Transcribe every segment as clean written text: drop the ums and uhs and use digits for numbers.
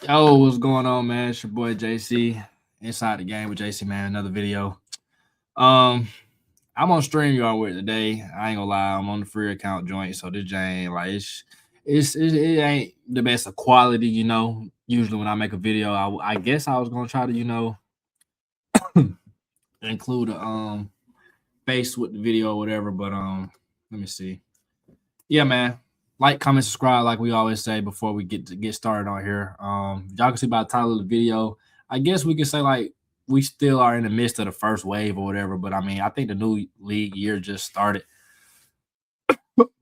Yo, what's going on, man? It's your boy JC. Inside the game with JC, man. Another video. Um, I'm on StreamYard with it today. I ain't gonna lie, I'm on the free account joint, so this ain't like it ain't the best of quality, Usually when I make a video, I guess I was gonna try to, include a face with the video or whatever, but let me see. Yeah, man. Like, comment, subscribe, like we always say before we get started on here. Y'all can see by the title of the video. I guess we can say like we still are in the midst of the first wave or whatever. But I mean, I think the new league year just started.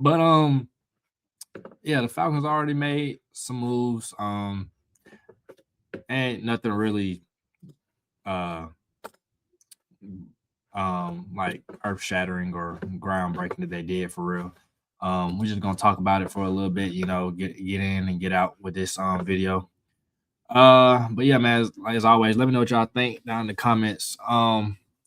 But yeah, the Falcons already made some moves. Ain't nothing really uh like earth shattering or groundbreaking that they did for real. We're just gonna talk about it for a little bit, get in and get out with this video. But yeah, man, as always, let me know what y'all think down in the comments.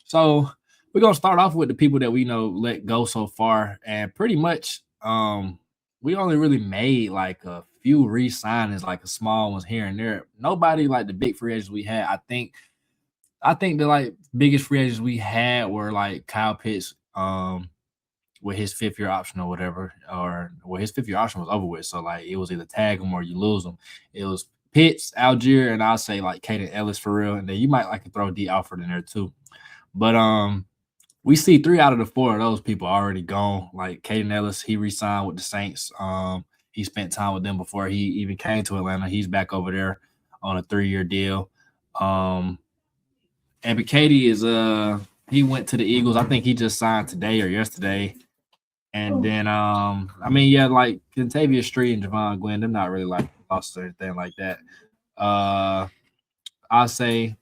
So we're gonna start off with the people that we let go so far, and pretty much we only really made like a few re-signings, like a small ones here and there. Nobody like the big free agents we had. I think the like biggest free agents we had were like Kyle Pitts, with his 5th year option or whatever, or well, his 5th year option was over with. So like it was either tag him or you lose him. It was Pitts, Algier, and I'll say like Caden Ellis for real. And then you might like to throw D Alford in there too. But we see 3 out of the 4 of those people already gone. Like Caden Ellis, he re-signed with the Saints. He spent time with them before he even came to Atlanta. He's back over there on a 3-year deal. And Katie is he went to the Eagles. I think he just signed today or yesterday. And then I mean, yeah, like Kentavious Street and Javon Glenn, they're not really like lost or anything like that. I'll say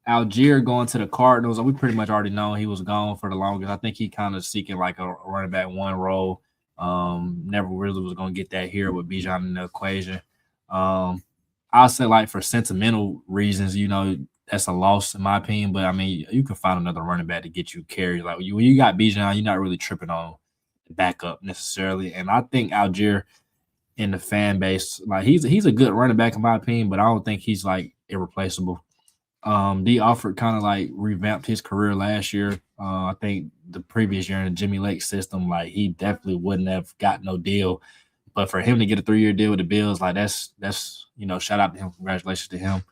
Algier going to the Cardinals. We pretty much already know he was gone for the longest. I think he kind of seeking like a running back one role. Never really was gonna get that here with Bijan in the equation. I'll say like for sentimental reasons, that's a loss in my opinion. But I mean, you can find another running back to get you carried. Like when you got Bijan, you're not really tripping on the backup necessarily. And I think Algier in the fan base, like he's a good running back in my opinion, but I don't think he's like irreplaceable. D Alford kind of like revamped his career last year. I think the previous year in the Jimmy Lake system, like he definitely wouldn't have got no deal. But for him to get a 3-year deal with the Bills, like that's shout out to him, congratulations to him.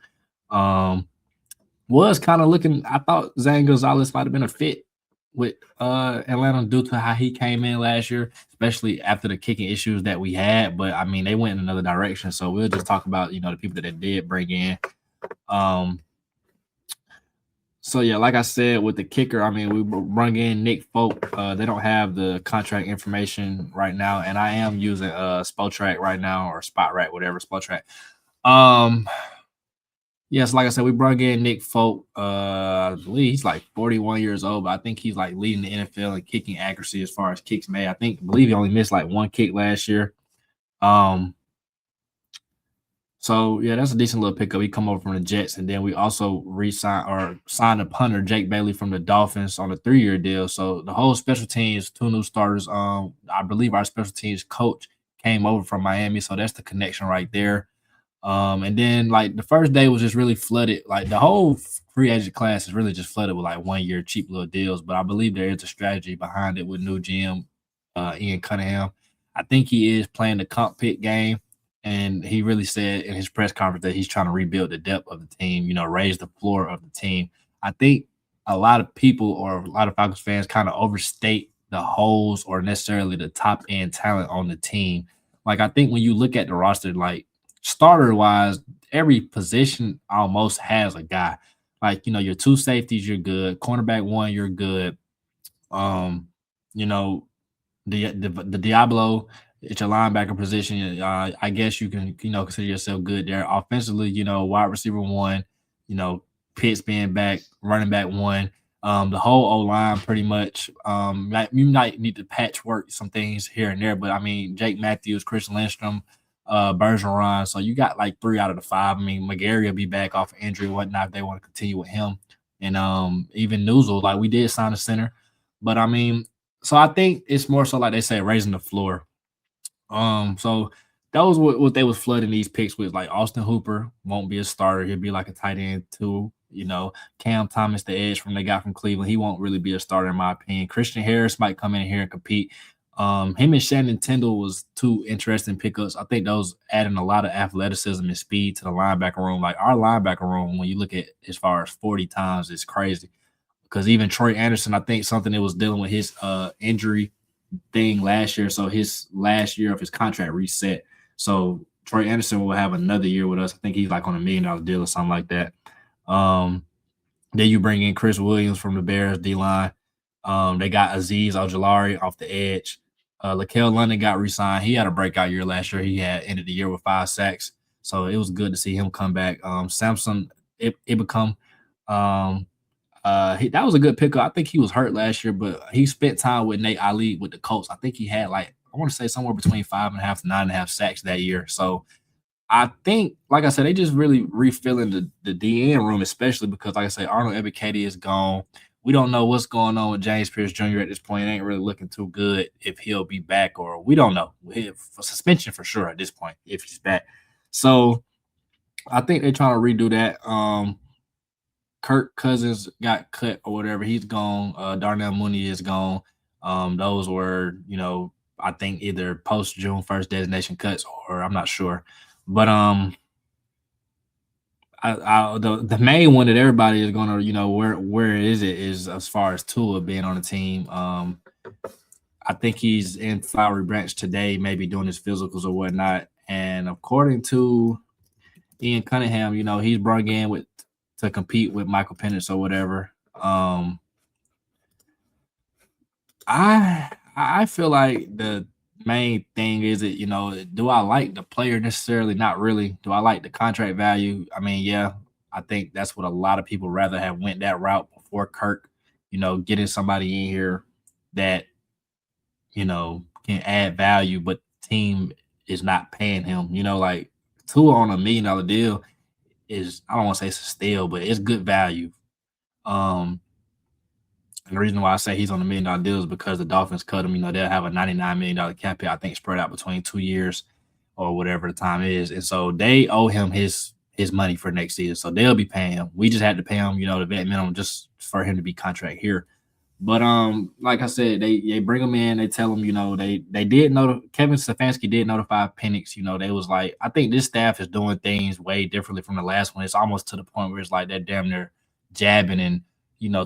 Was kind of looking. I thought Zane Gonzalez might have been a fit with Atlanta due to how he came in last year, especially after the kicking issues that we had. But I mean, they went in another direction. So we'll just talk about the people that they did bring in. So yeah, like I said, with the kicker, I mean, we brought in Nick Folk. They don't have the contract information right now, and I am using Spotrac right now, or Spotrac, whatever, Spotrac. Yes, like I said, we brought in Nick Folk. I believe he's like 41 years old, but I think he's like leading the NFL in kicking accuracy as far as kicks made. I believe he only missed like 1 kick last year. So yeah, that's a decent little pickup. He come over from the Jets, and then we also signed a punter, Jake Bailey, from the Dolphins on a 3-year deal. So the whole special teams, 2 new starters. I believe our special teams coach came over from Miami, so that's the connection right there. And then like the first day was just really flooded. Like the whole free agent class is really just flooded with like 1-year cheap little deals. But I believe there is a strategy behind it with new GM Ian Cunningham. I think he is playing the comp pick game. And he really said in his press conference that he's trying to rebuild the depth of the team, raise the floor of the team. I think a lot of people or a lot of Falcons fans kind of overstate the holes or necessarily the top end talent on the team. Like I think when you look at the roster, like starter wise, every position almost has a guy. Like, your 2 safeties, you're good. Cornerback 1, you're good. The Diablo, it's your linebacker position. I guess you can, consider yourself good there. Offensively, wide receiver 1, Pitts being back, running back 1. The whole O-line pretty much. You might need to patchwork some things here and there, but I mean, Jake Matthews, Chris Lindstrom, Bergeron. So you got like 3 out of the 5. I mean, McGarry will be back off injury and whatnot if they want to continue with him. And even Newsel, like we did sign a center. But I mean, so I think it's more so like they say, raising the floor. So that was what they was flooding these picks with. Like Austin Hooper won't be a starter. He'll be like a tight end too. Cam Thomas, the edge from they got from Cleveland, he won't really be a starter in my opinion. Christian Harris might come in here and compete. Him and Shannon Tyndall was two interesting pickups. I think those adding a lot of athleticism and speed to the linebacker room. Like our linebacker room, when you look at as far as 40 times, it's crazy. Because even Troy Anderson, I think something that was dealing with his injury thing last year. So his last year of his contract reset. So Troy Anderson will have another year with us. I think he's like on $1 million deal or something like that. Um, then you bring in Chris Williams from the Bears D line. They got Azeez Ojulari off the edge. Lakel London got re-signed. He had a breakout year last year. He had ended the year with 5 sacks. So it was good to see him come back. Samson it become that was a good pickup. I think he was hurt last year, but he spent time with Nate Ali with the Colts. I think he had like I want to say somewhere between 5.5 to 9.5 sacks that year. So I think, like I said, they just really refilling the DN room, especially because, like I said, Arnold Ebiketie is gone. We don't know what's going on with James Pierce Jr. at this point. It ain't really looking too good if he'll be back, or we don't know. For suspension for sure at this point if he's back. So I think they're trying to redo that. Kirk Cousins got cut or whatever. He's gone. Darnell Mooney is gone. Those were, I think either post June 1st designation cuts, or I'm not sure. But the main one that everybody is gonna, where is it is as far as Tua being on the team. I think he's in Flowery Branch today, maybe doing his physicals or whatnot. And according to Ian Cunningham, he's brought in to compete with Michael Penix or whatever. I feel like the main thing is that, do I like the player necessarily? Not really. Do I like the contract value? I mean, yeah, I think that's what a lot of people rather have went that route before Kirk, getting somebody in here that, can add value, but the team is not paying him. Like Tua on $1 million deal is, I don't want to say it's a steal, but it's good value. And the reason why I say he's on $1 million deal is because the Dolphins cut him. They'll have a $99 million cap hit, I think, spread out between 2 years or whatever the time is. And so they owe him his money for next season. So they'll be paying him. We just had to pay him, the vet minimum just for him to be contract here. But like I said, they bring him in. They tell him, they did know Kevin Stefanski did notify Penix. They was like, I think this staff is doing things way differently from the last one. It's almost to the point where it's like they're damn near jabbing and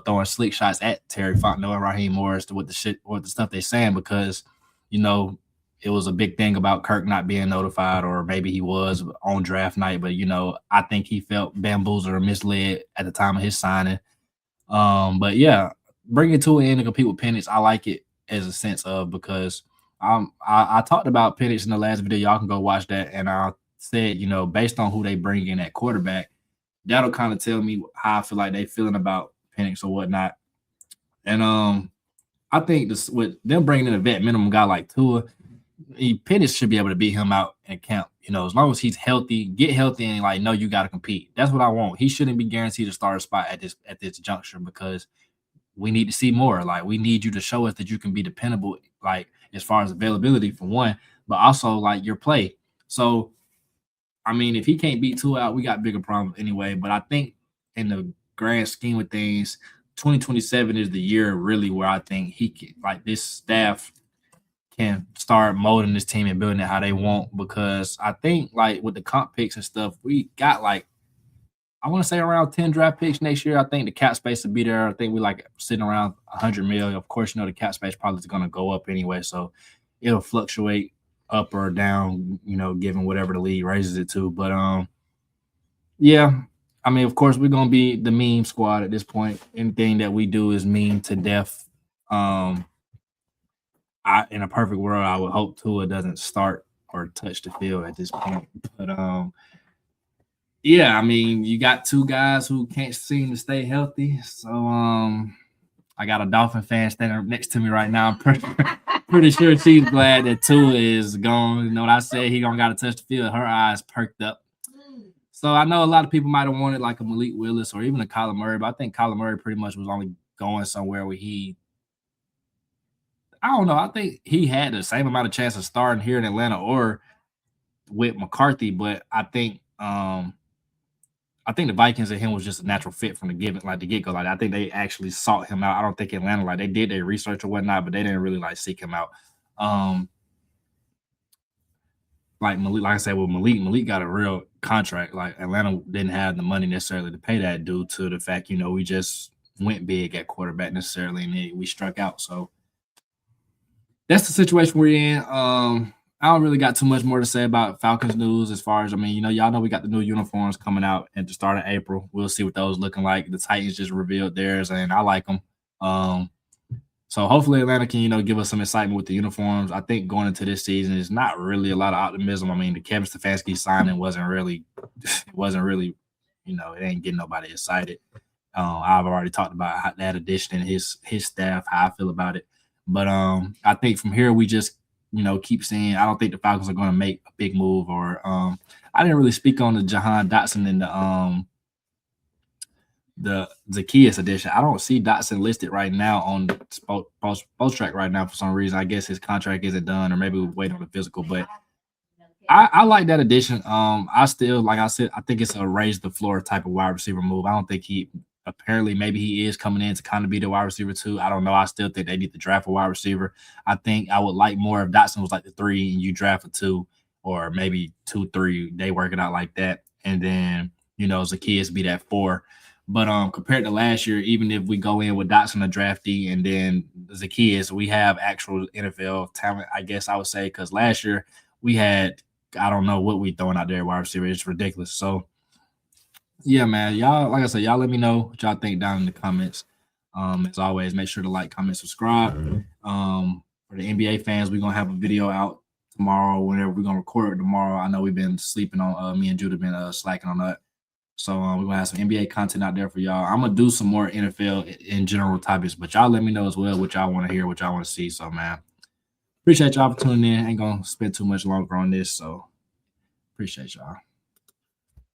throwing slick shots at Terry Fontenot and Raheem Morris with the stuff they're saying because it was a big thing about Kirk not being notified, or maybe he was on draft night, but I think he felt bamboozled or misled at the time of his signing. But yeah. Bringing Tua in to compete with Penix, I like it as a sense of because I talked about Penix in the last video. Y'all can go watch that, and I said, based on who they bring in at quarterback, that'll kind of tell me how I feel like they feeling about Penix or whatnot. And I think this with them bringing in a vet minimum guy like Tua, Penix should be able to beat him out in camp. As long as he's healthy, get healthy, and no, you got to compete. That's what I want. He shouldn't be guaranteed a starter spot at this juncture because we need to see more. Like, we need you to show us that you can be dependable, like, as far as availability for one, but also, like, your play. So, I mean, if he can't beat Tua out, we got bigger problems anyway. But I think in the grand scheme of things, 2027 is the year really where I think he can, like, this staff can start molding this team and building it how they want. Because I think, like, with the comp picks and stuff, we got, like, I want to say around 10 draft picks next year. I think the cap space will be there. I think we sitting around 100 million. Of course, the cap space probably is going to go up anyway. So it'll fluctuate up or down, given whatever the league raises it to. But yeah, I mean, of course, we're going to be the meme squad at this point. Anything that we do is meme to death. In a perfect world, I would hope Tua doesn't start or touch the field at this point. But yeah, I mean, you got two guys who can't seem to stay healthy. So I got a Dolphin fan standing next to me right now. I'm pretty sure she's glad that Tua is gone. You know what I said? He don't got to touch the field. Her eyes perked up. So I know a lot of people might have wanted like a Malik Willis or even a Kyler Murray, but I think Kyler Murray pretty much was only going somewhere where I don't know. I think he had the same amount of chance of starting here in Atlanta or with McCarthy, but I think the Vikings and him was just a natural fit from the given, like the get go. Like I think they actually sought him out. I don't think Atlanta like they did their research or whatnot, but they didn't really like seek him out. Um, like Malik, like I said with Malik got a real contract. Like Atlanta didn't have the money necessarily to pay that due to the fact, we just went big at quarterback necessarily and then we struck out. So that's the situation we're in. I don't really got too much more to say about Falcons news as far as y'all know we got the new uniforms coming out at the start of April. We'll see what those looking like. The Titans just revealed theirs, and I like them. So hopefully Atlanta can give us some excitement with the uniforms. I think going into this season is not really a lot of optimism. I mean, the Kevin Stefanski signing wasn't really, it ain't getting nobody excited. I've already talked about that addition and his staff, how I feel about it. But I think from here we just keep saying I don't think the Falcons are going to make a big move. Or I didn't really speak on the Jahan Dotson and the Zacchaeus edition. I don't see Dotson listed right now on post track right now for some reason. I guess his contract isn't done, or maybe we wait on the physical. But I like that addition. I still, like I said, I think it's a raise the floor type of wide receiver move. I don't think maybe he is coming in to kind of be the wide receiver too. I don't know. I still think they need to draft a wide receiver. I think I would like more if Dotson was like the 3 and you draft a 2, or maybe 2, 3. They work it out like that, and then Zacchaeus be that 4. But compared to last year, even if we go in with Dotson a draftee and then Zacchaeus, we have actual NFL talent, I guess I would say, because last year we had, I don't know what we throwing out there wide receiver. It's ridiculous. So yeah, man. Y'all, like I said, y'all let me know what y'all think down in the comments. As always, make sure to like, comment, subscribe. For the NBA fans, we're gonna have a video out tomorrow. Whenever we're gonna record it tomorrow. I know we've been sleeping on me and Judah been slacking on that. So we're gonna have some NBA content out there for y'all. I'm gonna do some more NFL in general topics, but y'all let me know as well what y'all want to hear, what y'all want to see. So man, appreciate y'all for tuning in. Ain't gonna spend too much longer on this, so appreciate y'all.